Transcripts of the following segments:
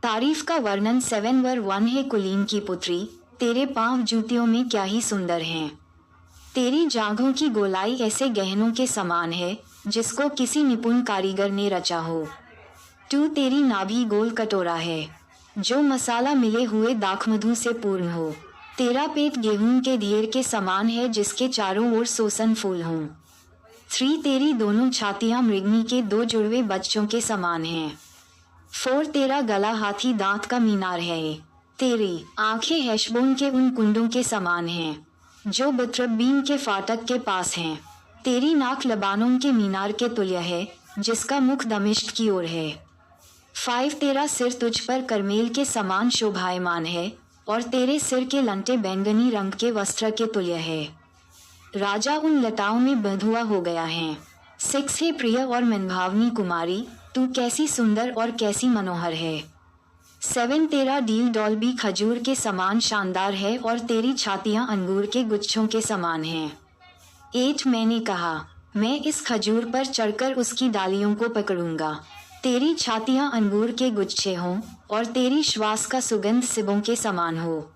तारीफ का वर्णन 7:1 है। कुलीन की पुत्री, तेरे पांव जूतियों में क्या ही सुंदर हैं। तेरी जांघों की गोलाई ऐसे गहनों के समान है जिसको किसी निपुण कारीगर ने रचा हो। तू, तेरी नाभि गोल कटोरा है जो मसाला मिले हुए दाखमधु से पूर्ण हो। तेरा पेट गेहूं के ढेर के समान है जिसके चारों ओर सोसन फूल हों। 3, तेरी दोनों छातियां मृगनी के 2 जुड़वे बच्चों के समान हैं। 4, तेरा गला हाथी दांत का मीनार है। तेरी आंखें हेशबोन के उन कुंडों के समान हैं जो बत्रब्बीन के फाटक के पास हैं। तेरी नाक लबानों के मीनार के तुल्य है जिसका मुख दमिश्क की ओर है। 5, तेरा सिर तुझ पर करमेल के समान शोभायमान है और तेरे सिर के लंटे बैंगनी रंग के वस्त्र के तुल्य है। राजा उन लताओं में बंधुआ हो गया है। 6, हे प्रिय और मनभावनी कुमारी, तू कैसी सुंदर और कैसी मनोहर है। 7, तेरा डील डॉल्बी खजूर के समान शानदार है और तेरी छातियां अंगूर के गुच्छों के समान हैं। 8, मैंने कहा, मैं इस खजूर पर चढ़कर उसकी डालियों को पकड़ूंगा। तेरी छातियां अंगूर के गुच्छे हों और तेरी श्वास का सुगंध सिबों के समान हो।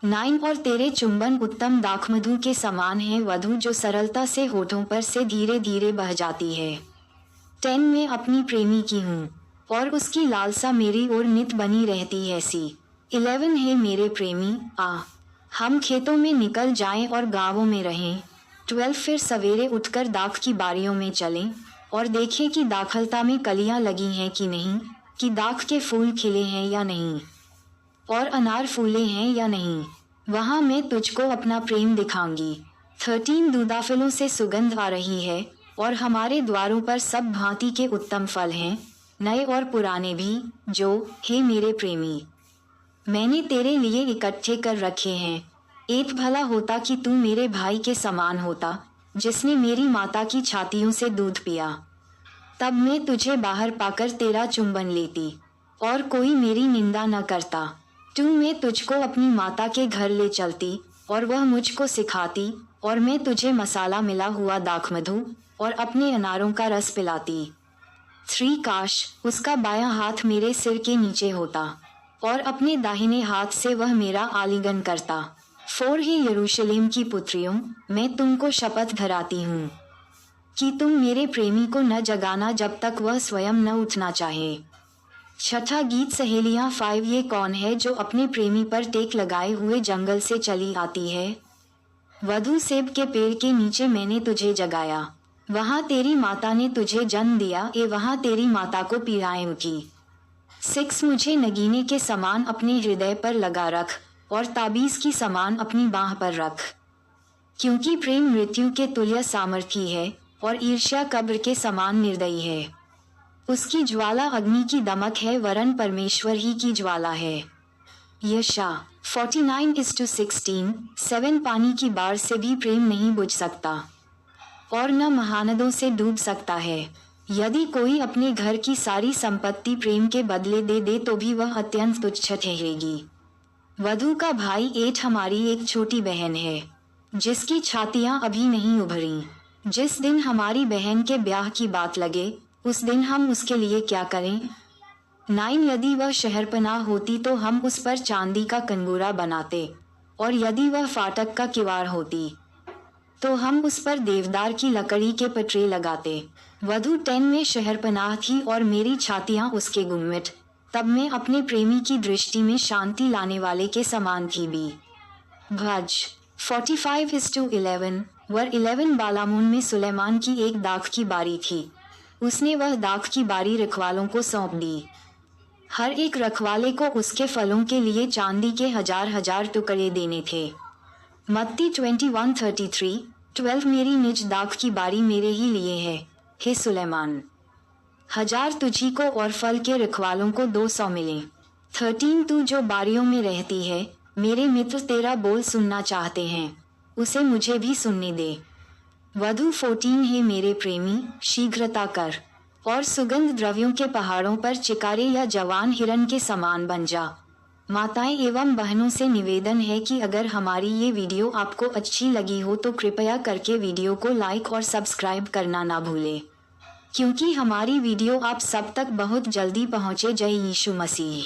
9, और तेरे चुंबन उत्तम दाखमधु के समान है, वधु जो सरलता से होठों पर से धीरे धीरे बह जाती है। 10, मैं अपनी प्रेमी की हूँ और उसकी लालसा मेरी ओर नित बनी रहती है सी। 11, हे मेरे प्रेमी, आ हम खेतों में निकल जाएं और गांवों में रहें। 12, फिर सवेरे उठकर दाख की बारियों में चलें और देखें कि दाखलता में कलियां लगी हैं कि नहीं, कि दाख के फूल खिले हैं या नहीं और अनार फूले हैं या नहीं। वहां मैं तुझको अपना प्रेम दिखाऊंगी। 13, दूदाफिलों से सुगंध आ रही है और हमारे द्वारों पर सब भांति के उत्तम फल हैं, नए और पुराने भी, जो, हे मेरे प्रेमी, मैंने तेरे लिए इकट्ठे कर रखे हैं। 8, भला होता कि तू मेरे भाई के समान होता जिसने मेरी माता की छातियों से दूध पिया। तब मैं तुझे बाहर पाकर तेरा चुंबन लेती और कोई मेरी निंदा न करता। 2, मैं तुझको अपनी माता के घर ले चलती और वह मुझको सिखाती और मैं तुझे मसाला मिला हुआ दाखमधु और अपने अनारों का रस पिलाती। 3, काश उसका बायां हाथ मेरे सिर के नीचे होता और अपने दाहिने हाथ से वह मेरा आलिंगन करता। 4, हे यरूशलेम की पुत्रियों, मैं तुमको शपथ धराती हूँ कि तुम मेरे प्रेमी को न जगाना जब तक वह स्वयं न उठना चाहे। 6 गीत सहेलियां 5, ये कौन है जो अपने प्रेमी पर टेक लगाए हुए जंगल से चली आती है। वधु, सेब के पेड़ के नीचे मैंने तुझे जगाया, वहां तेरी माता ने तुझे जन्म दिया, वहां तेरी माता को पीड़ाएं उठी। 6, मुझे नगीने के समान अपने हृदय पर लगा रख और ताबीज की समान अपनी बाह पर रख, क्योंकि प्रेम मृत्यु के तुल्य सामर्थी है और ईर्ष्या कब्र के समान निर्दयी है। उसकी ज्वाला अग्नि की दमक है, वरन परमेश्वर ही की ज्वाला है। यशा 49:16, 7, पानी की बाढ़ से भी प्रेम नहीं बुझ सकता और न महानदों से डूब सकता है। यदि कोई अपने घर की सारी संपत्ति प्रेम के बदले दे दे तो भी वह अत्यंत तुच्छ ठहरेगी। वधु का भाई 8, हमारी एक छोटी बहन है जिसकी छातियां अभी नहीं उभरी। जिस दिन हमारी बहन के ब्याह की बात लगे उस दिन हम उसके लिए क्या करें। 9, यदि वह शहरपनाह होती तो हम उस पर चांदी का कंगूरा बनाते और यदि वह फाटक का किवाड़ होती तो हम उस पर देवदार की लकड़ी के पटरे लगाते। वधु 10, में शहरपनाह थी और मेरी छातियां उसके गुम्मिट, तब मैं अपने प्रेमी की दृष्टि में शांति लाने वाले के समान थी भी। भज 45:11, वर 11, बालामून में सुलेमान की एक दाख की बारी थी। उसने वह दाख की बारी रखवालों को सौंप दी। हर एक रखवाले को उसके फलों के लिए चांदी के 1000 टुकड़े देने थे। मत्ती 21:33, 12, मेरी निज दाख की बारी मेरे ही लिए है, हे सुलेमान। 1000 तुझी को और फल के रखवालों को 200 मिले। 13, तू जो बारियों में रहती है, मेरे मित्र तेरा बोल सुनना चाहते हैं, उसे मुझे भी सुनने दे। वधु 14, हे मेरे प्रेमी, शीघ्रता कर और सुगंध द्रव्यों के पहाड़ों पर चिकारे या जवान हिरन के समान बन जा। माताएं एवं बहनों से निवेदन है कि अगर हमारी ये वीडियो आपको अच्छी लगी हो तो कृपया करके वीडियो को लाइक और सब्सक्राइब करना ना भूलें, क्योंकि हमारी वीडियो आप सब तक बहुत जल्दी पहुँचे। जय यीशु मसीह।